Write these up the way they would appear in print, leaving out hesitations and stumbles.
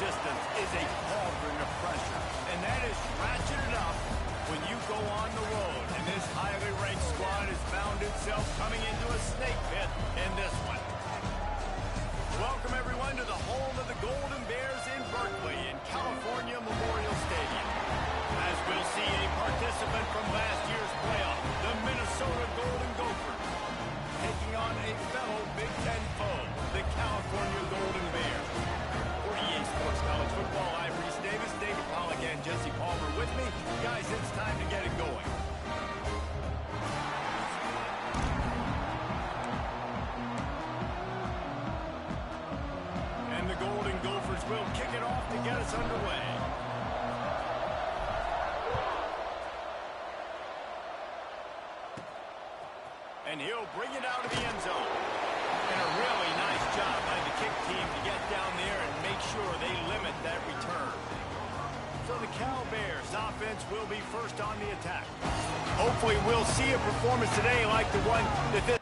resistance is a cauldron of pressure, and that is ratcheted up when you go on the road. And this highly ranked squad has found itself coming into a snake pit in this one. Welcome, everyone, to the home of the Golden Bears in Berkeley in California Memorial Stadium. As we'll see a participant from last year's playoff, the Minnesota Golden Gophers, taking on a fellow Big Ten foe, the California Golden Bears. For EA Sports College Football, I'm Reese Davis, David Pollack, and Jesse Palmer with me. Guys, it's time to get it going. And the Golden Gophers will kick it off to get us underway. And he'll bring it out of the end zone. And a really nice job by the kick team to get down there and make sure they limit that return. So the Cal Bears offense will be first on the attack. Hopefully we'll see a performance today like the one that this...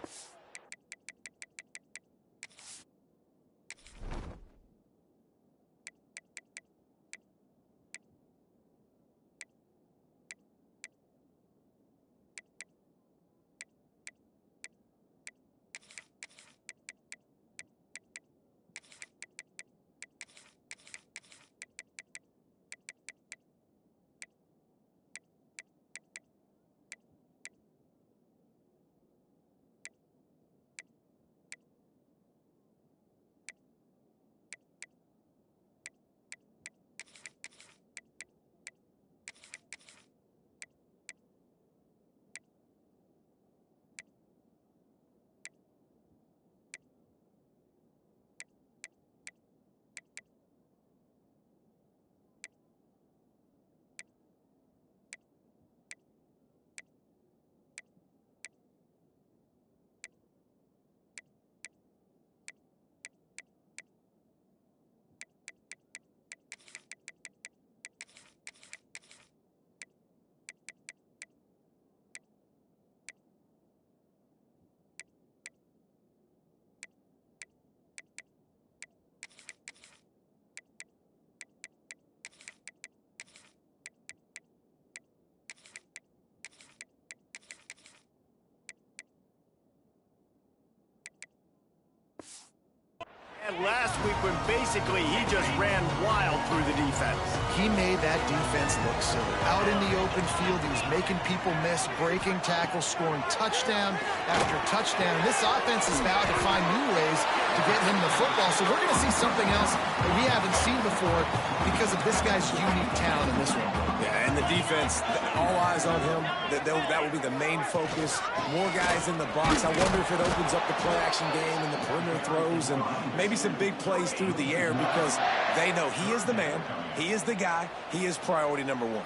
Last week when basically he just ran wild through the defense. He made that defense look silly. Out in the open field, he was making people miss, breaking tackles, scoring touchdown after touchdown. And this offense is vowed to find new ways to get him the football. So we're going to see something else that we haven't seen before because of this guy's unique talent in this one. Yeah, and the defense, all eyes on him. That will be the main focus. More guys in the box. I wonder if it opens up the play-action game and the perimeter throws and maybe some big plays through the air because they know he is the man, he is the guy, he is priority number one.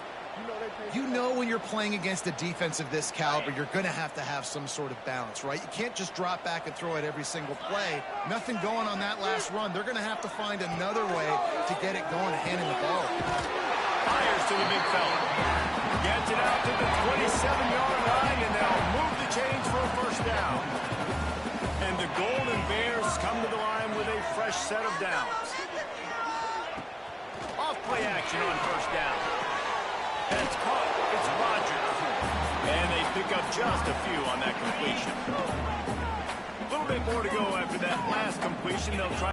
You know when you're playing against a defense of this caliber, you're going to have some sort of balance, right? You can't just drop back and throw it every single play. Nothing going on that last run. They're going to have to find another way to get it going and handing the ball. Fires to the big fella. Gets it out to the 27-yard line, and they'll move the chains for a first down. And the Golden Bears come to the line with a fresh set of downs. Off play action on first down. That's caught. It's Rodgers. And they pick up just a few on that completion. A little bit more to go after that last completion. They'll try.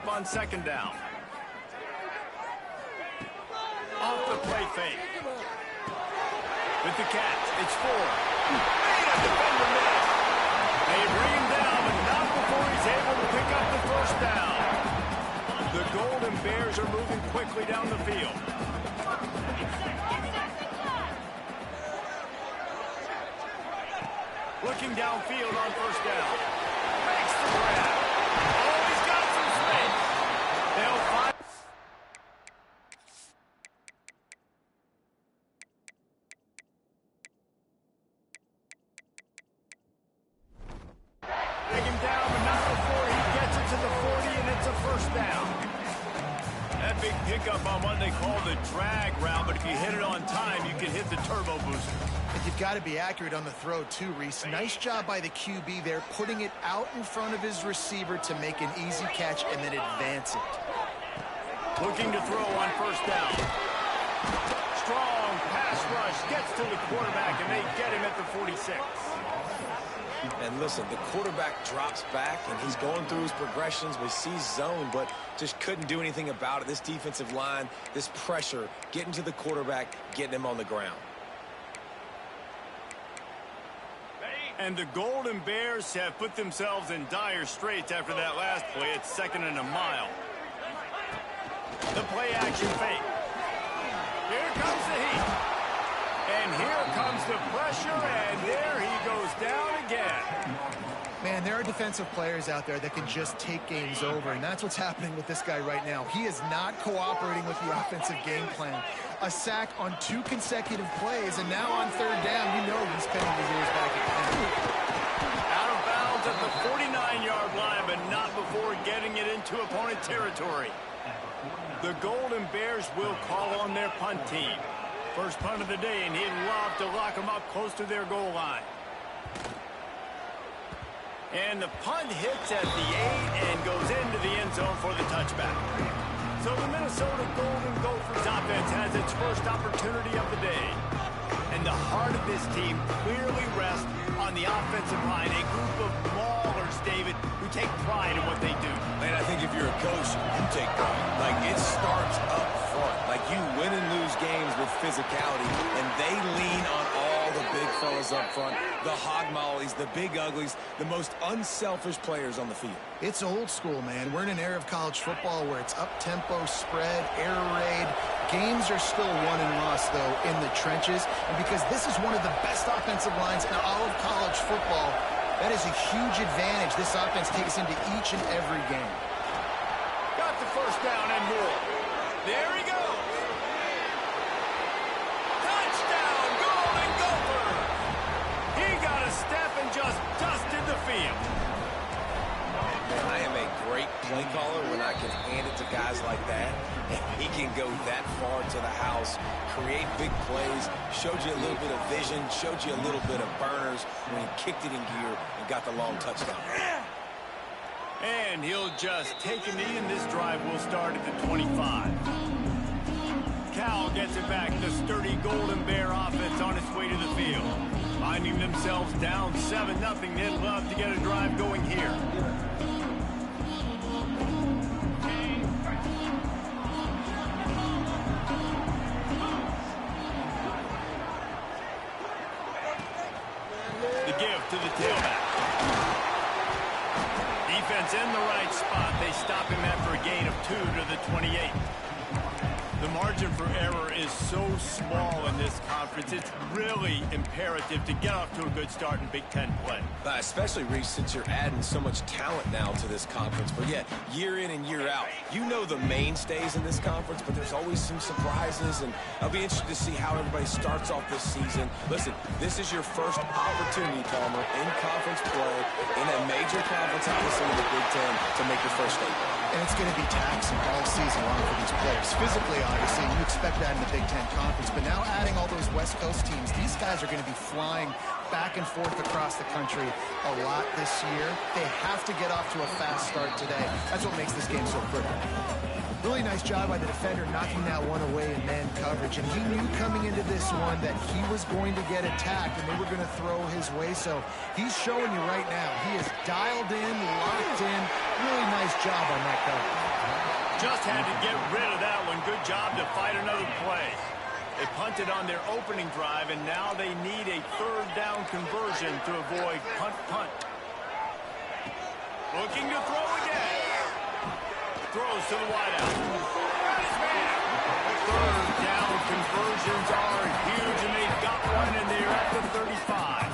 On second down. Off the play fake. With the catch, it's 4. And a defender missed. They bring him down, but not before he's able to pick up the first down. The Golden Bears are moving quickly down the field. Looking downfield on first down. Makes the grab. Oh, he's got some space. They'll find... Take him down, but not before he gets it to the 40, and it's a first down. That big pickup on what they call the drag route, but if you hit it on time, you can hit the turbo booster. And you've got to be accurate on the throw, too, Reese. Nice job by the QB there, putting it out in front of his receiver to make an easy catch and then advance it. Looking to throw on first down. Strong pass rush, gets to the quarterback, and they get him at the 46. And listen, the quarterback drops back, and he's going through his progressions. We see zone, but just couldn't do anything about it. This defensive line, this pressure, getting to the quarterback, getting him on the ground. And the Golden Bears have put themselves in dire straits after that last play. It's 2nd and a mile. The play action fake. Here comes the heat. And here comes the pressure, and there he goes down again. Man, there are defensive players out there that can just take games over, and that's what's happening with this guy right now. He is not cooperating with the offensive game plan. A sack on 2 consecutive plays, and now on 3rd down, you know he's pinning his ears back at the end. Out of bounds at the 49-yard line, but not before getting it into opponent territory. The Golden Bears will call on their punt team. First punt of the day, and he'd love to lock them up close to their goal line. And the punt hits at the 8 and goes into the end zone for the touchback. So the Minnesota Golden Gophers offense has its first opportunity of the day. And the heart of this team clearly rests on the offensive line, a group of maulers, David, who take pride in what they do. Man, I think if you're a coach, you take pride. Like, it starts up front. Like, you win and lose games with physicality, and they lean on all the big fellas up front, the hog mollies, the big uglies, the most unselfish players on the field. It's old school, man. We're in an era of college football where it's up-tempo, spread, air raid. Games are still won and lost, though, in the trenches. And because this is one of the best offensive lines in all of college football, that is a huge advantage this offense takes into each and every game. Got the first down and more. There he goes. Touchdown, Golden Gopher. He got a step and just dusted the field. Man, I am a great play caller when I can hand it to guys like that. And he can go that far to the house, create big plays, showed you a little bit of vision, showed you a little bit of burners when he kicked it in gear and got the long touchdown. And he'll just take a knee, and this drive will start at the 25. Cal gets it back. The sturdy Golden Bear offense on its way to the field. Finding themselves down 7-0. They'd love to get a drive going here. The give to the tailback. Defense in the right spot. They stop him after a gain of 2 to the 28. The margin for error is so small in this conference. It's really imperative to get off to a good start in Big Ten play. Especially, Reese, since you're adding so much talent now to this conference. But yet, year in and year out, you know the mainstays in this conference, but there's always some surprises, and I'll be interested to see how everybody starts off this season. Listen, this is your first opportunity, Palmer, in conference play, in a major conference, obviously in the Big Ten, to make your first statement. And it's going to be taxing all season long for these players. Physically, obviously, you expect that in the Big Ten Conference. But now adding all those West Coast teams, these guys are going to be flying back and forth across the country a lot this year. They have to get off to a fast start today. That's what makes this game so critical. Really nice job by the defender knocking that one away in man coverage. And he knew coming into this one that he was going to get attacked and they were going to throw his way. So he's showing you right now. He is dialed in, locked in. Really nice job on that coverage. Just had to get rid of that one. Good job to fight another play. They punted on their opening drive, and now they need a third down conversion to avoid punt. Looking to throw again. Throws to the wideout. Got his man. Third down conversions are huge, and they've got one, and they're at the 35.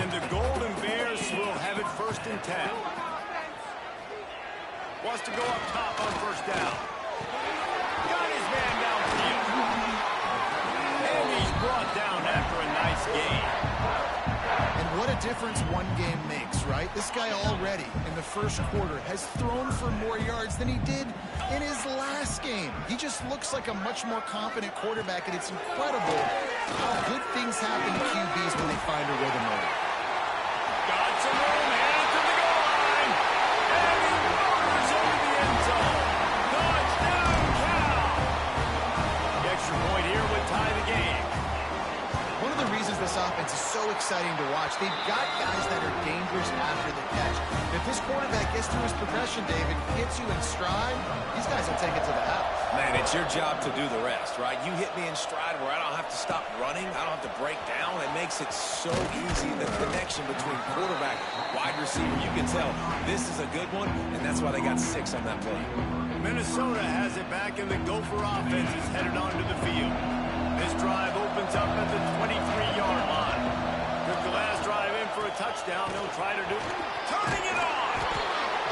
And the Golden Bears will have it 1st and 10. Wants to go up top on 1st down. Got his man downfield. And he's brought down after a nice gain. And what a difference one game makes, right? This guy already in the 1st quarter has thrown for more yards than he did in his last game. He just looks like a much more confident quarterback, and it's incredible how good things happen to QBs when they find a rhythm early. Got some room, headed to the goal line. And he roars over the end zone. Touchdown, Cal. The extra point here would tie the game. One of the reasons this offense is so exciting to watch, they've got guys that are dangerous after the catch. If this quarterback gets through his progression, David, hits you in stride, these guys will take it to the house. Man, it's your job to do the rest, right? You hit me in stride where I don't have to stop running. I don't have to break down. It makes it so easy. The connection between quarterback, wide receiver, you can tell this is a good one, and that's why they got 6 on that play. Minnesota has it back, and the Gopher offense is headed onto the field. This drive opens up at the 23-yard line. Took the last drive in for a touchdown. They'll try to do turning it on.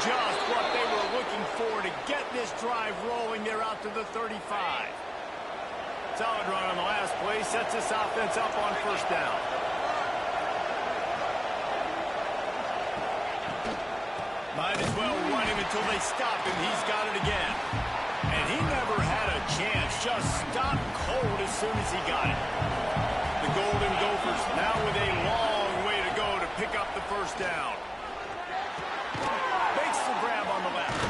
Just what they were looking for to get this drive rolling. They're out to the 35. Solid run on the last play. Sets this offense up on 1st down. Might as well run him until they stop him. He's got it again. And he never had a chance. Just stopped cold as soon as he got it. The Golden Gophers now with a long way to go to pick up the 1st down. Makes the grab on the left.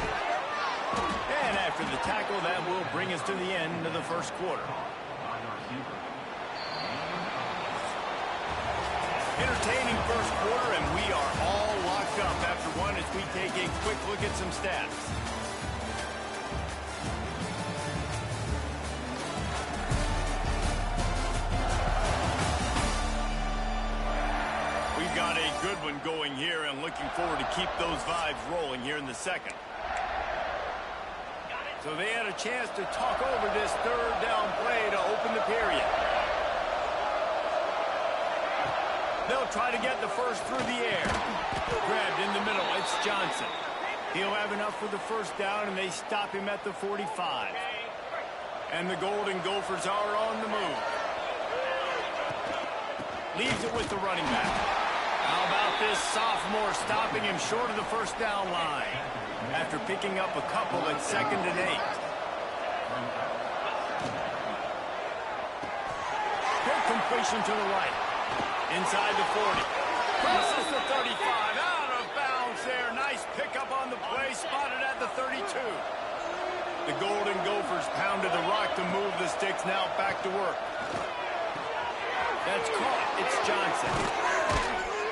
And after the tackle, that will bring us to the end of the 1st quarter. Entertaining 1st quarter, and we are all locked up after one as we take a quick look at some stats. We've got a good one going here, and looking forward to keep those vibes rolling here in the 2nd. So they had a chance to talk over this 3rd down play to open the period. They'll try to get the 1st through the air. Grabbed in the middle. It's Johnson. He'll have enough for the 1st down, and they stop him at the 45. And the Golden Gophers are on the move. Leaves it with the running back. How about this sophomore stopping him short of the 1st down line after picking up a couple at 2nd and 8. Good completion to the right. Inside the 40. Crosses the 35. Out of bounds there. Nice pickup on the play. Spotted at the 32. The Golden Gophers pounded the rock to move the sticks. Now back to work. That's caught. It's Johnson.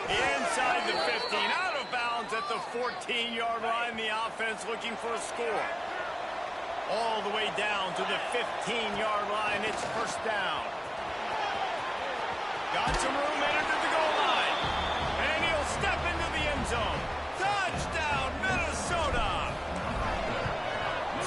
Inside the 15. Out of bounds at the 14-yard line. The offense looking for a score. All the way down to the 15-yard line. It's 1st down. Got some room, entered to the goal line. And he'll step into the end zone. Touchdown, Minnesota!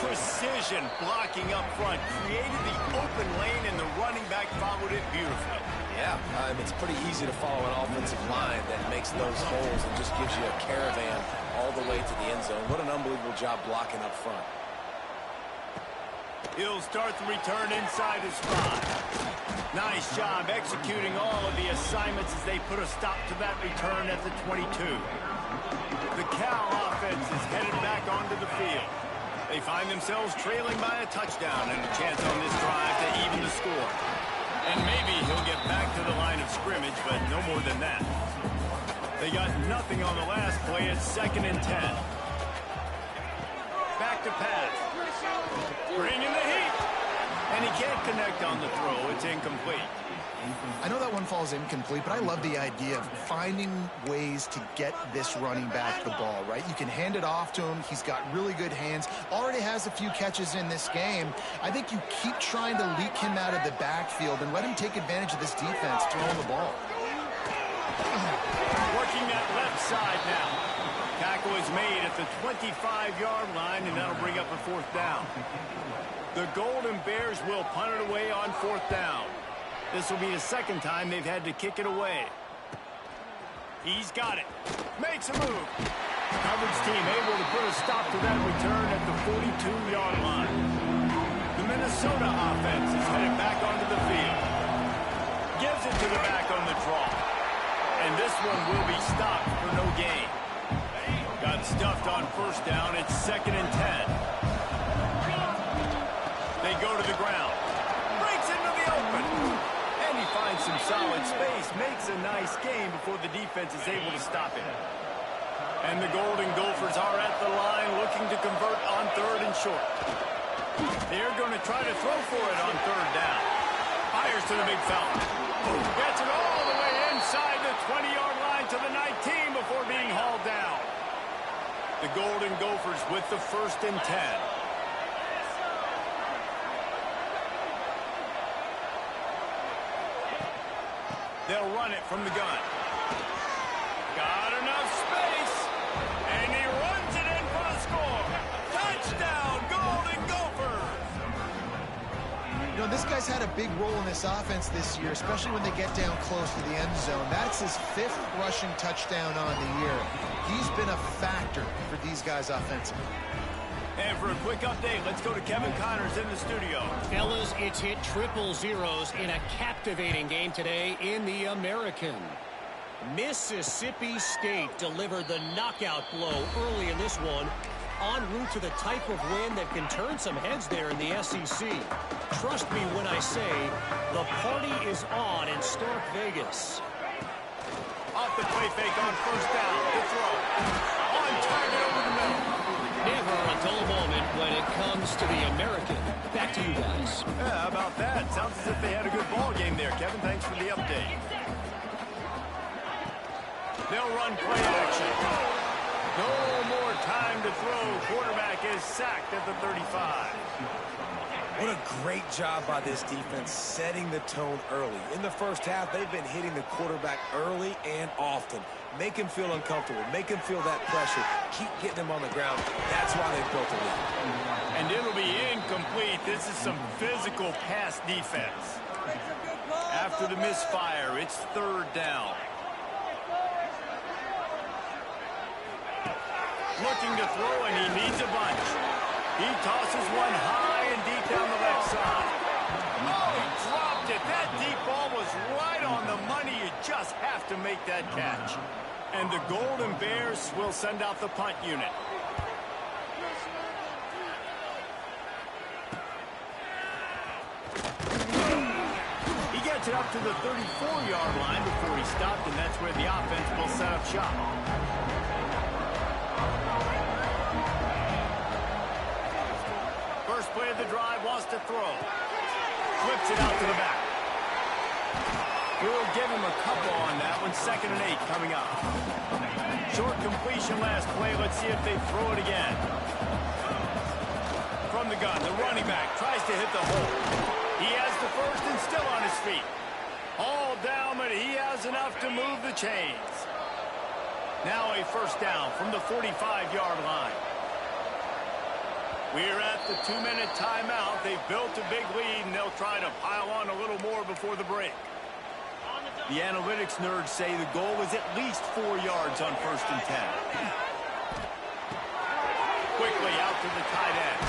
Precision blocking up front. Created the open lane, and the running back followed it beautifully. Yeah, it's pretty easy to follow an offensive line that makes those holes and just gives you a caravan all the way to the end zone. What an unbelievable job blocking up front. He'll start the return inside his spot. Nice job executing all of the assignments as they put a stop to that return at the 22. The Cal offense is headed back onto the field. They find themselves trailing by a touchdown and a chance on this drive to even the score. And maybe he'll get back to the line of scrimmage, but no more than that. They got nothing on the last play. It's 2nd and 10. Back to pass. Bringing the heat. And he can't connect on the throw. It's incomplete. I know that one falls incomplete, but I love the idea of finding ways to get this running back the ball, right? You can hand it off to him. He's got really good hands. Already has a few catches in this game. I think you keep trying to leak him out of the backfield and let him take advantage of this defense throwing the ball. Working that left side now. Tackle is made at the 25-yard line, and that'll bring up a 4th down. The Golden Bears will punt it away on 4th down. This will be the 2nd time they've had to kick it away. He's got it. Makes a move. Coverage team able to put a stop to that return at the 42-yard line. The Minnesota offense is headed back onto the field. Gives it to the back on the draw. And this one will be stopped for no gain. Got stuffed on 1st down. It's 2nd and 10. They go to the ground. Breaks into the open. And he finds some solid space. Makes a nice game before the defense is able to stop him. And the Golden Gophers are at the line looking to convert on 3rd and short. They're going to try to throw for it on 3rd down. Fires to the big fella. Gets it all the way inside the 20-yard line to the 19 before being hauled down. The Golden Gophers with the 1st and 10. They'll run it from the gun. Got enough space. And he runs it in for a score. Touchdown, Golden Gophers. You know, this guy's had a big role in this offense this year, especially when they get down close to the end zone. That's his 5th rushing touchdown on the year. He's been a factor for these guys offensively. And for a quick update, let's go to Kevin Connors in the studio. Fellas, it's hit triple zeros in a captivating game today in the American. Mississippi State delivered the knockout blow early in this one, en route to the type of win that can turn some heads there in the SEC. Trust me when I say the party is on in Stark Vegas. Off the play fake on 1st down. The throw. On target over the middle. Never a dull moment when it comes to the American. Back to you guys. Yeah, how about that? Sounds as if they had a good ball game there, Kevin. Thanks for the update. They'll run play action. No more time to throw. Quarterback is sacked at the 35. What a great job by this defense setting the tone early. In the 1st half, they've been hitting the quarterback early and often. Make him feel uncomfortable. Make him feel that pressure. Keep getting him on the ground. That's why they've built a lead. And it'll be incomplete. This is some physical pass defense. After the misfire, it's 3rd down. Looking to throw, and he needs a bunch. He tosses one high and deep down the left side. Oh, he dropped it. That deep ball was right on the money. You just have to make that catch. And the Golden Bears will send out the punt unit. He gets it up to the 34-yard line before he stopped, and that's where the offense will set up shop. First play of the drive, wants to throw. Flips it out to the back. We'll give him a couple on that one. 2nd and 8 coming up. Short completion last play. Let's see if they throw it again. From the gun, the running back tries to hit the hole. He has the 1st and still on his feet. All down, but he has enough to move the chains. Now a 1st down from the 45-yard line. We're at the 2-minute timeout. They've built a big lead, and they'll try to pile on a little more before the break. The analytics nerds say the goal is at least 4 yards on 1st and 10. Quickly out to the tight end.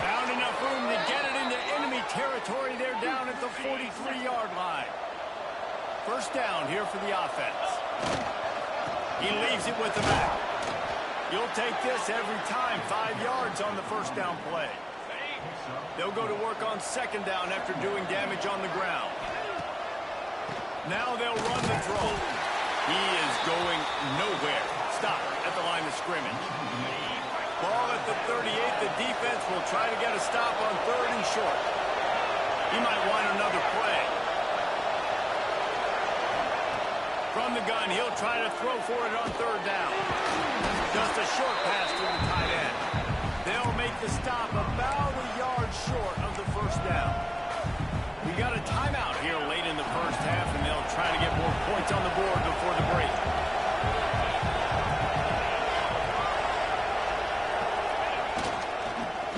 Found enough room to get it into enemy territory. They're down at the 43-yard line. 1st down here for the offense. He leaves it with the back. You'll take this every time. 5 yards on the 1st down play. They'll go to work on 2nd down after doing damage on the ground. Now they'll run the draw. He is going nowhere. Stop at the line of scrimmage. Ball at the 38. The defense will try to get a stop on 3rd and short. He might want another play. From the gun, he'll try to throw for it on third down. Just a short pass to the tight end. They'll make the stop about a yard short of the first down. We got a timeout here late in the first half, and they'll try to get more points on the board before the break.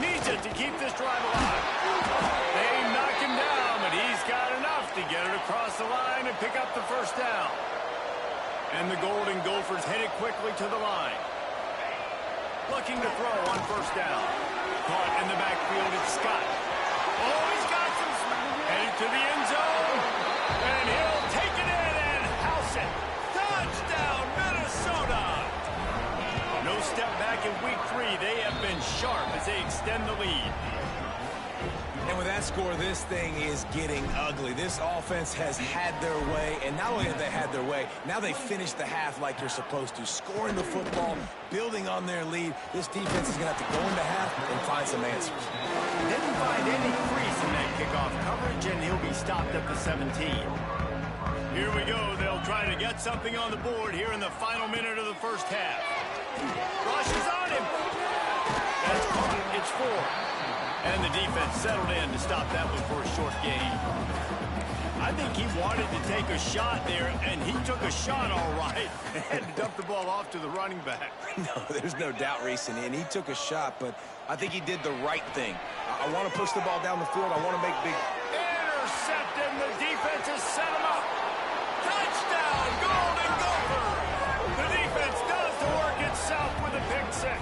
Needs it to keep this drive alive. They knock him down, but he's got enough to get it across the line and pick up the first down. And the Golden Gophers headed quickly to the line. Looking to throw on first down. Caught in the backfield, it's Scott. Oh, he's got some speed. Headed to the end zone. And he'll take it in and house it. Touchdown, Minnesota! No step back in week 3. They have been sharp as they extend the lead. And with that score, this thing is getting ugly. This offense has had their way, and not only have they had their way, now they finish the half like you're supposed to, scoring the football, building on their lead. This defense is going to have to go into half and find some answers. Didn't find any crease in that kickoff coverage, and he'll be stopped at the 17. Here we go. They'll try to get something on the board here in the final minute of the first half. Rush is on him. That's caught. It's 4. And the defense settled in to stop that one for a short gain. I think he wanted to take a shot there, and he took a shot all right and dumped the ball off to the running back. No, there's no doubt, Reese, and he took a shot, but I think he did the right thing. I want to push the ball down the field. I want to make big... Intercepted, and the defense has set him up. Touchdown, Golden Gophers! The defense does the work itself with a pick 6.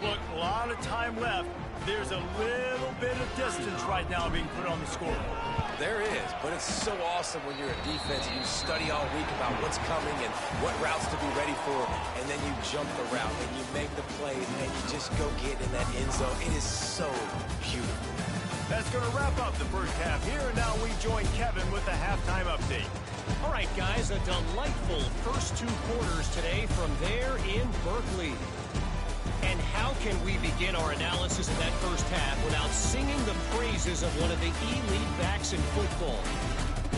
Look, a lot of time left. There's a little bit of distance right now being put on the score. There is, but it's so awesome when you're a defense and you study all week about what's coming and what routes to be ready for, and then you jump the route and you make the play and you just go get in that end zone. It is so beautiful. That's going to wrap up the first half here, and now we join Kevin with the halftime update. All right, guys, a delightful first 2 quarters today from there in Berkeley. And how can we begin our analysis of that first half without singing the praises of one of the elite backs in football?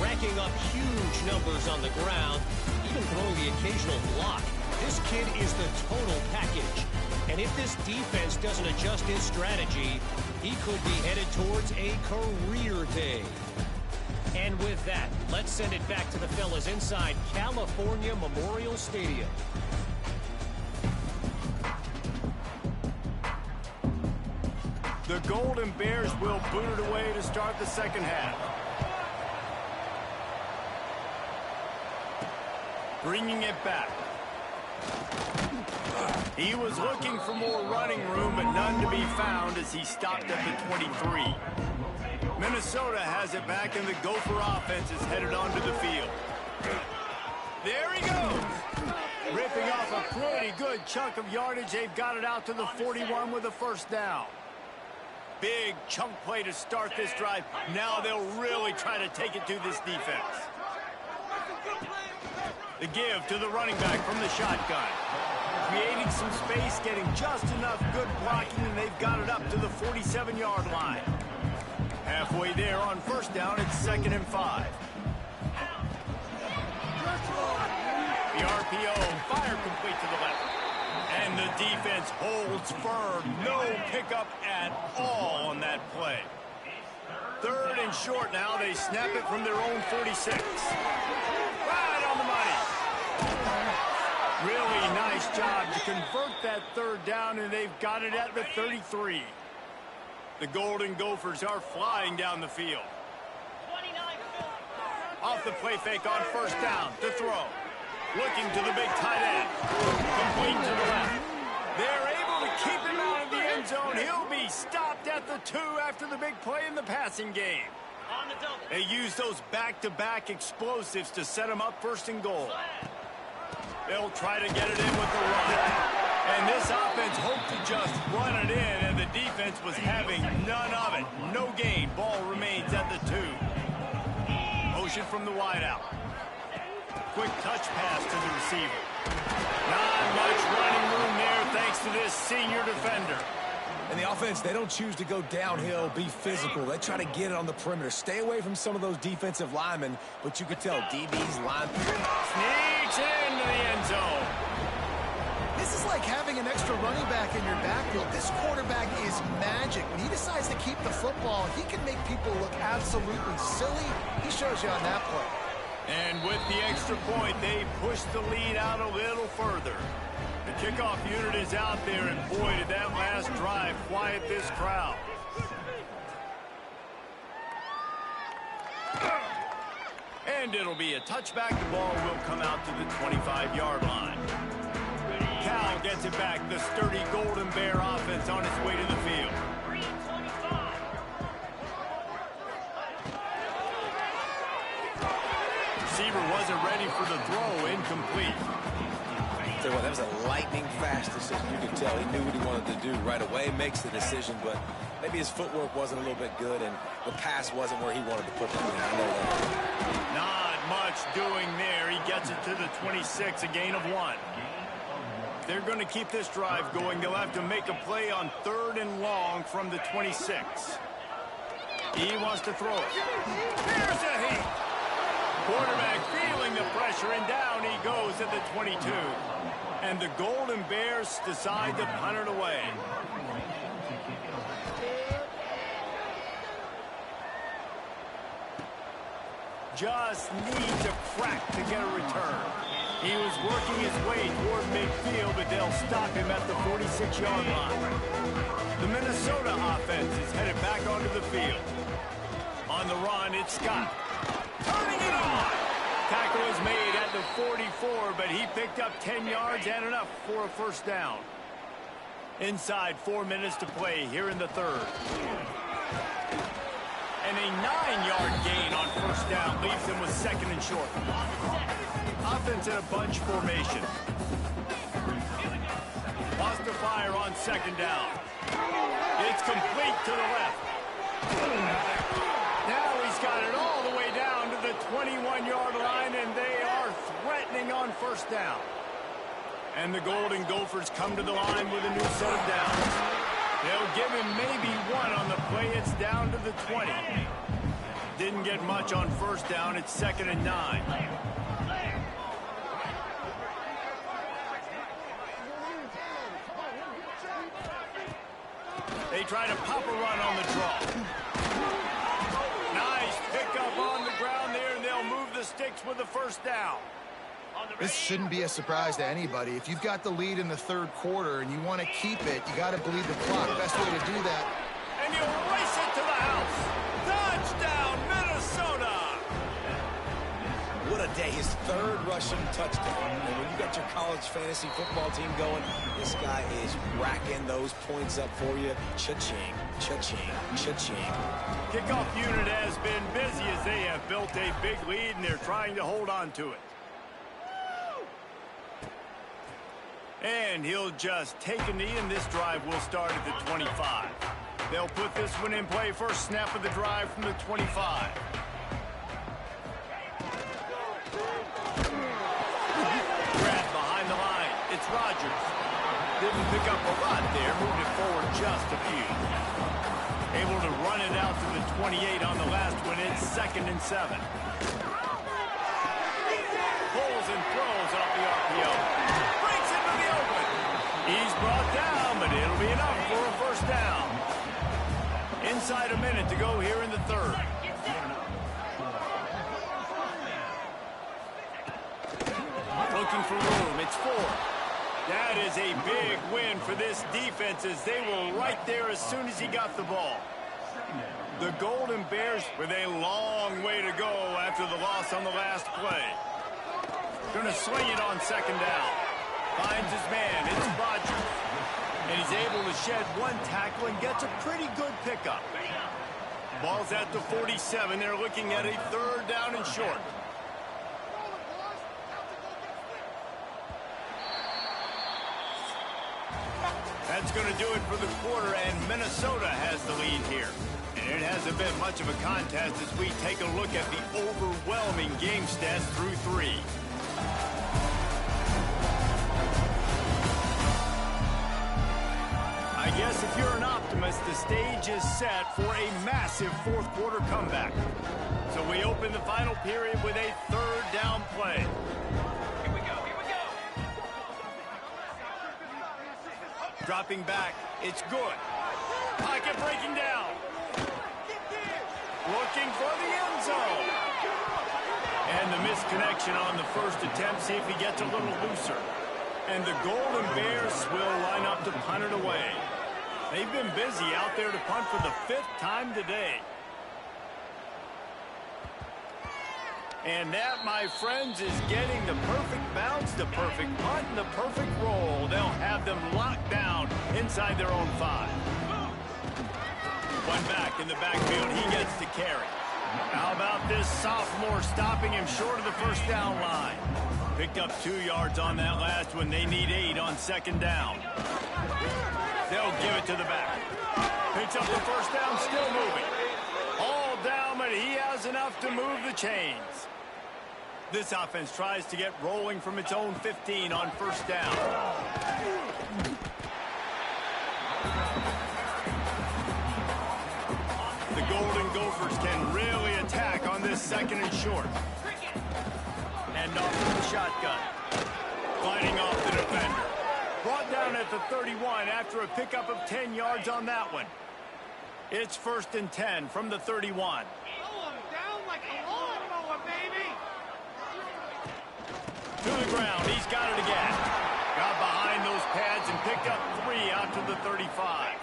Racking up huge numbers on the ground, even throwing the occasional block. This kid is the total package. And if this defense doesn't adjust his strategy, he could be headed towards a career day. And with that, let's send it back to the fellas inside California Memorial Stadium. The Golden Bears will boot it away to start the second half. Bringing it back. He was looking for more running room, but none to be found as he stopped at the 23. Minnesota has it back, and the Gopher offense is headed onto the field. There he goes. Ripping off a pretty good chunk of yardage. They've got it out to the 41 with a first down. Big chunk play to start this drive. Now they'll really try to take it to this defense. The give to the running back from the shotgun. Creating some space, getting just enough good blocking, and they've got it up to the 47-yard line. Halfway there on first down, it's 2nd and 5. The RPO, fire complete to the left. And the defense holds firm. No pickup at all on that play. 3rd and short now. They snap it from their own 46. Right on the money. Really nice job to convert that 3rd down, and they've got it at the 33. The Golden Gophers are flying down the field. Off the play fake on first down to throw. Looking to the big tight end. Complete to the left. They're able to keep him out of the end zone. He'll be stopped at the 2 after the big play in the passing game. They use those back-to-back explosives to set him up 1st and goal. They'll try to get it in with the run. And this offense hoped to just run it in, and the defense was having none of it. No gain. Ball remains at the 2. Motion from the wideout. Quick touch pass to the receiver. Not much running room there thanks to this senior defender. And the offense, they don't choose to go downhill, be physical. They try to get it on the perimeter. Stay away from some of those defensive linemen, but you can tell DB's line. Sneaks into the end zone. This is like having an extra running back in your backfield. This quarterback is magic. When he decides to keep the football, he can make people look absolutely silly. He shows you on that play. And with the extra point, they push the lead out a little further. The kickoff unit is out there, and boy, did that last drive quiet this crowd. And it'll be a touchback. The ball will come out to the 25-yard line. Cal gets it back. The sturdy Golden Bear offense on its way to the field. Receiver wasn't ready for the throw. Incomplete. Tell you what, that was a lightning-fast decision. You could tell he knew what he wanted to do right away, makes the decision, but maybe his footwork wasn't a little bit good, and the pass wasn't where he wanted to put that in. I know that. Not much doing there. He gets it to the 26, a gain of 1. They're going to keep this drive going. They'll have to make a play on 3rd and long from the 26. He wants to throw it. There's a heat. Quarterback feeling the pressure, and down he goes at the 22. And the Golden Bears decide to punt it away. Just needs a crack to get a return. He was working his way toward midfield, but they'll stop him at the 46-yard line. The Minnesota offense is headed back onto the field. On the run, it's Scott. Turning it on! Tackle is made at the 44, but he picked up 10 yards and enough for a first down. Inside 4 minutes to play here in the 3rd. And a 9-yard gain on first down leaves them with 2nd and short. Offense in a bunch formation. Wants to fire on 2nd down. It's complete to the left. Now he's got it all the way down to the 21-yard line, and they are threatening on first down. And the Golden Gophers come to the line with a new set of downs. They'll give him maybe 1 on the play. It's down to the 20. Didn't get much on first down. It's 2nd and 9. They try to pop a run on the draw. Nice pickup on the ground there, and they'll move the sticks with the first down. This shouldn't be a surprise to anybody. If you've got the lead in the 3rd quarter and you want to keep it, you got to bleed the clock. Best way to do that. And you race it to the house. Touchdown, Minnesota! What a day. His 3rd rushing touchdown. And when you got your college fantasy football team going, this guy is racking those points up for you. Cha-ching, cha-ching, cha-ching. Kickoff unit has been busy as they have built a big lead, and they're trying to hold on to it. And he'll just take a knee, and this drive will start at the 25. They'll put this one in play. First snap of the drive from the 25. Grab behind the line. It's Rodgers. Didn't pick up a lot there. Moved it forward just a few. Able to run it out to the 28 on the last one. It's 2nd and 7. Pulls and throws off the RPO. Breaks into the open. He's brought down, but it'll be enough for a first down. Inside a minute to go here in the 3rd. Looking for room. It's 4. That is a big win for this defense, as they were right there as soon as he got the ball. The Golden Bears with a long way to go after the loss on the last play. Going to swing it on 2nd down. Finds his man. It's Rodgers. And he's able to shed 1 tackle and gets a pretty good pickup. Ball's at the 47. They're looking at a 3rd down and short. That's going to do it for the quarter, and Minnesota has the lead here. And it hasn't been much of a contest as we take a look at the overwhelming game stats through 3. I guess if you're an stage is set for a massive fourth quarter comeback. So we open the final period with a third down play. Here we go. Dropping back, it's good. Pocket breaking down. Looking for the end zone. And the misconnection on the first attempt. See if he gets a little looser. And the Golden Bears will line up to punt it away. They've been busy out there to punt for the 5th time today. And that, my friends, is getting the perfect bounce, the perfect punt, and the perfect roll. They'll have them locked down inside their own 5. One back in the backfield. He gets to carry. How about this sophomore stopping him short of the first down line? Picked up 2 yards on that last one. They need 8 on second down. They'll give it to the back. Picks up the first down, still moving. All down, but he has enough to move the chains. This offense tries to get rolling from its own 15 on first down. The Golden Gophers can really attack on this second and short. And off to the shotgun. Fighting off the defender. Brought down at the 31 after a pickup of 10 yards on that one. It's 1st and 10 from the 31. Down like a lawnmower, baby. To the ground. He's got it again. Got behind those pads and picked up 3 out to the 35.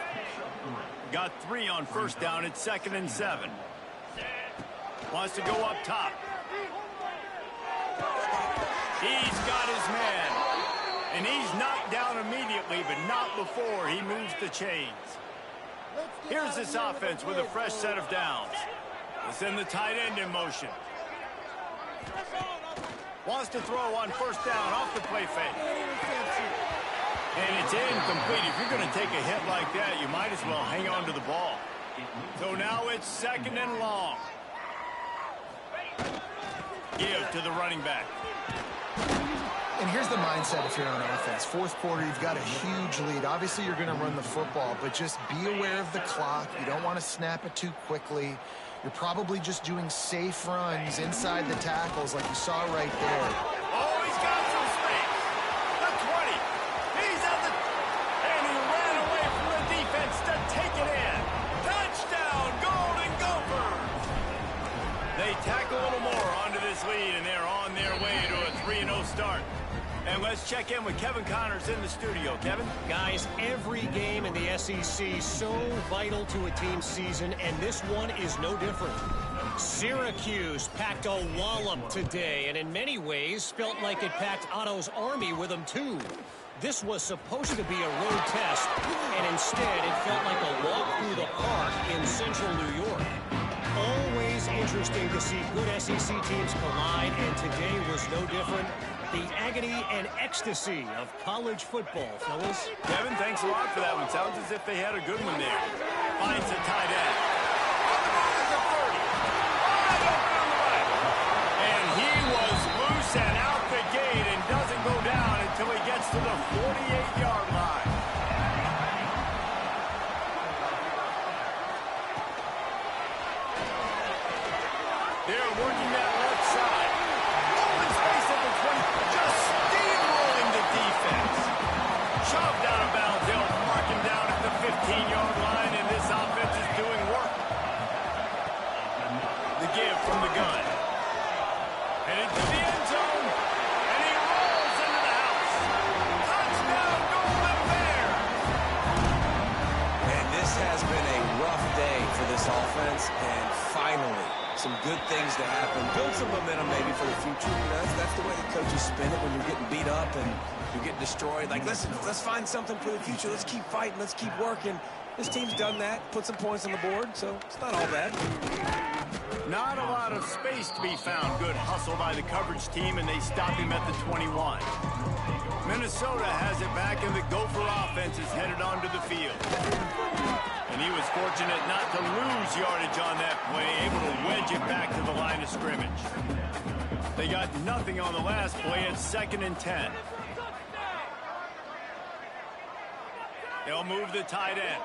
Got 3 on first down. It's 2nd and 7. Wants to go up top. He's got his man. And he's knocked down immediately, but not before he moves the chains. Here's this offense with a fresh set of downs. They send the tight end in motion. Wants to throw on first down off the play fake. And it's incomplete. If you're going to take a hit like that, you might as well hang on to the ball. So now it's 2nd and long. Give to the running back. And here's the mindset if you're on offense. Fourth quarter, you've got a huge lead. Obviously, you're going to run the football, but just be aware of the clock. You don't want to snap it too quickly. You're probably just doing safe runs inside the tackles like you saw right there. Oh, he's got some space. The 20. He's at the... And he ran away from the defense to take it in. Touchdown, Golden Gophers. They tack a little more onto this lead, and they're on their way to a 3-0 start. And let's check in with Kevin Connors in the studio. Kevin? Guys, every game in the SEC so vital to a team's season, and this one is no different. Syracuse packed a wallop today, and in many ways felt like it packed Otto's Army with them too. This was supposed to be a road test, and instead it felt like a walk through the park in central New York. Always interesting to see good SEC teams collide, and today was no different. The agony and ecstasy of college football, fellas. Kevin, thanks a lot for that one. Sounds as if they had a good one there. Finds a tight end. On the move at the 30. Wide open on the right. And he was loose and out the gate and doesn't go down until he gets to the 48-yard line. They're working that left side. Open space at the 20. Just steamrolling the defense. Shoved out of bounds. They'll mark him down at the 15-yard line, and this offense is doing work. The give from the gun. Headed to the end zone, and he rolls into the house. Touchdown, Golden Bears! And this has been a rough day for this offense, and finally, some good things to happen. Build some momentum maybe for the future. You know, that's the way the coaches spin it when you're getting beat up and you're getting destroyed. Like, let's find something for the future. Let's keep fighting. Let's keep working. This team's done that. Put some points on the board, so it's not all bad. Not a lot of space to be found. Good hustle by the coverage team, and they stop him at the 21. Minnesota has it back, and the Gopher offense is headed onto the field. And he was fortunate not to lose yardage on that play, able to wedge it back to the line of scrimmage. They got nothing on the last play. It's 2nd and 10. They'll move the tight end.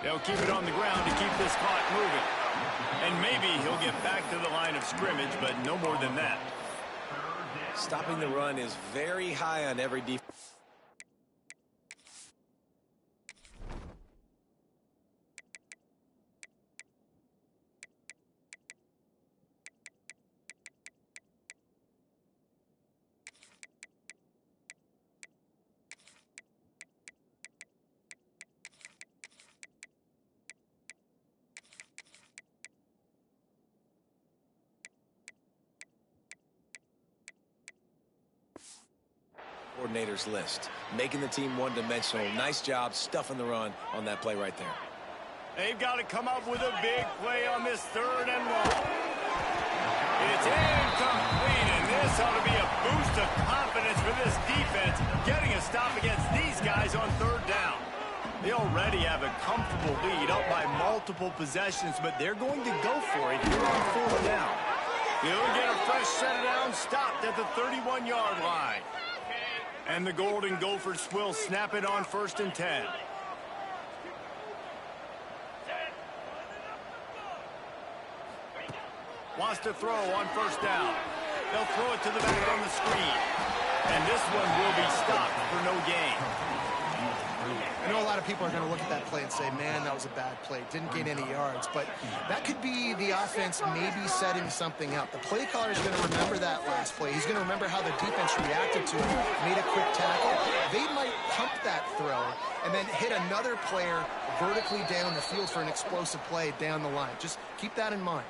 They'll keep it on the ground to keep this clock moving. And maybe he'll get back to the line of scrimmage, but no more than that. Stopping the run is very high on every defense. Coordinator's list, making the team one-dimensional. Nice job stuffing the run on that play right there. They've got to come up with a big play on this 3rd and long. It's incomplete, and this ought to be a boost of confidence for this defense, getting a stop against these guys on 3rd down. They already have a comfortable lead, up by multiple possessions, but they're going to go for it here on 4th down. He'll get a fresh set of downs stopped at the 31-yard line. And the Golden Gophers will snap it on 1st and 10. Wants to throw on 1st down. They'll throw it to the back on the screen. And this one will be stopped for no gain. I know a lot of people are going to look at that play and say, man, that was a bad play. Didn't gain any yards. But that could be the offense maybe setting something up. The play caller is going to remember that last play. He's going to remember how the defense reacted to it, made a quick tackle. They might pump that throw and then hit another player vertically down the field for an explosive play down the line. Just keep that in mind.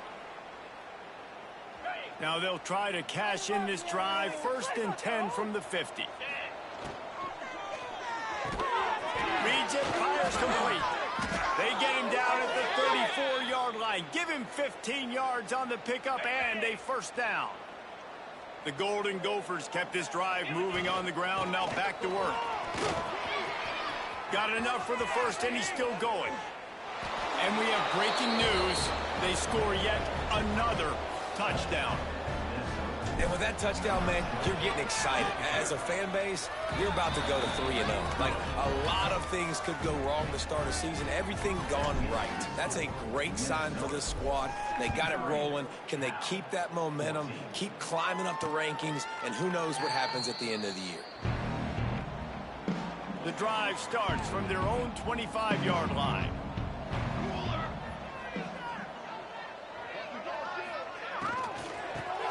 Now they'll try to cash in this drive. 1st and 10 from the 50. Reads it, fires complete. They get him down at the 34-yard line. Give him 15 yards on the pickup and a 1st down. The Golden Gophers kept this drive moving on the ground. Now back to work. Got enough for the 1st, and he's still going. And we have breaking news. They score yet another touchdown. And with that touchdown, man, you're getting excited. As a fan base, you're about to go to 3-0. Like, a lot of things could go wrong to start a season. Everything gone right. That's a great sign for this squad. They got it rolling. Can they keep that momentum, keep climbing up the rankings, and who knows what happens at the end of the year. The drive starts from their own 25-yard line.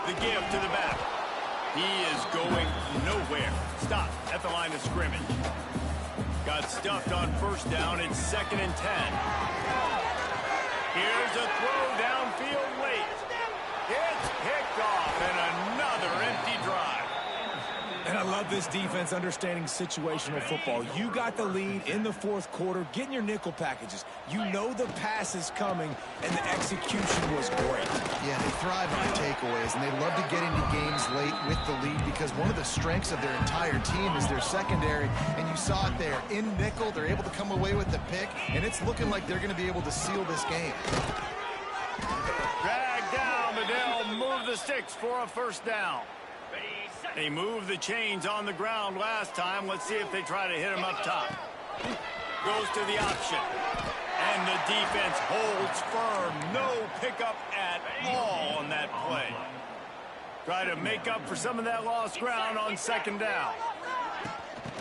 The give to the back. He is going nowhere. Stop at the line of scrimmage. Got stuffed on 1st down. It's 2nd and 10. Here's a throw downfield late. It's picked off and another empty drive. And I love this defense understanding situational football. You got the lead in the 4th quarter, getting your nickel packages. You know the pass is coming, and the execution was great. Yeah, they thrive on takeaways, and they love to get into games late with the lead because one of the strengths of their entire team is their secondary, and you saw it there. In nickel, they're able to come away with the pick, and it's looking like they're going to be able to seal this game. Drag down, but they'll move the sticks for a 1st down. They moved the chains on the ground last time. Let's see if they try to hit him up top. Goes to the option. And the defense holds firm. No pickup at all on that play. Try to make up for some of that lost ground on 2nd down.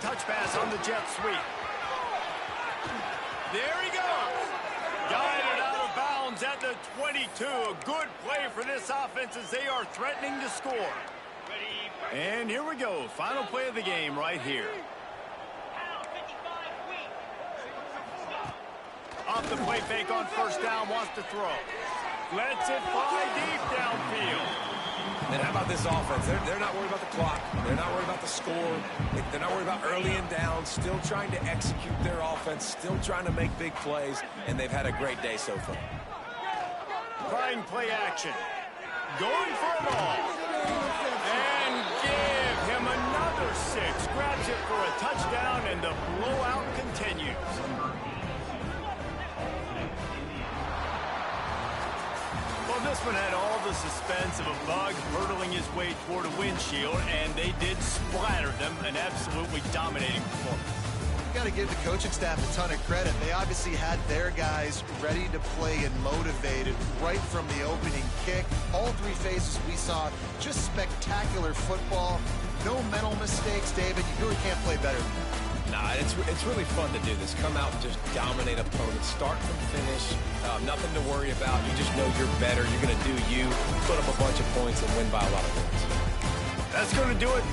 Touch pass on the jet sweep. There he goes. Guided out of bounds at the 22. A good play for this offense as they are threatening to score. And here we go. Final play of the game right here. Off the play fake on 1st down. Wants to throw. Lets it fly deep downfield. And how about this offense? They're not worried about the clock. They're not worried about the score. They're not worried about early and down. Still trying to execute their offense. Still trying to make big plays. And they've had a great day so far. Trying play action. Going for it all. And give him another 6. Grabs it for a touchdown, and the blowout continues. Well, this one had all the suspense of a bug hurtling his way toward a windshield, and they did splatter them. An absolutely dominating performance. got to give the coaching staff a ton of credit. They obviously had their guys ready to play and motivated right from the opening kick. All three phases we saw, just spectacular football. No mental mistakes, David. You really can't play better than that. Nah, it's really fun to do this. Come out and just dominate opponents, start from finish. Nothing to worry about. You just know you're better. You're going to do you, put up a bunch of points, and win by a lot of points. That's going to do it.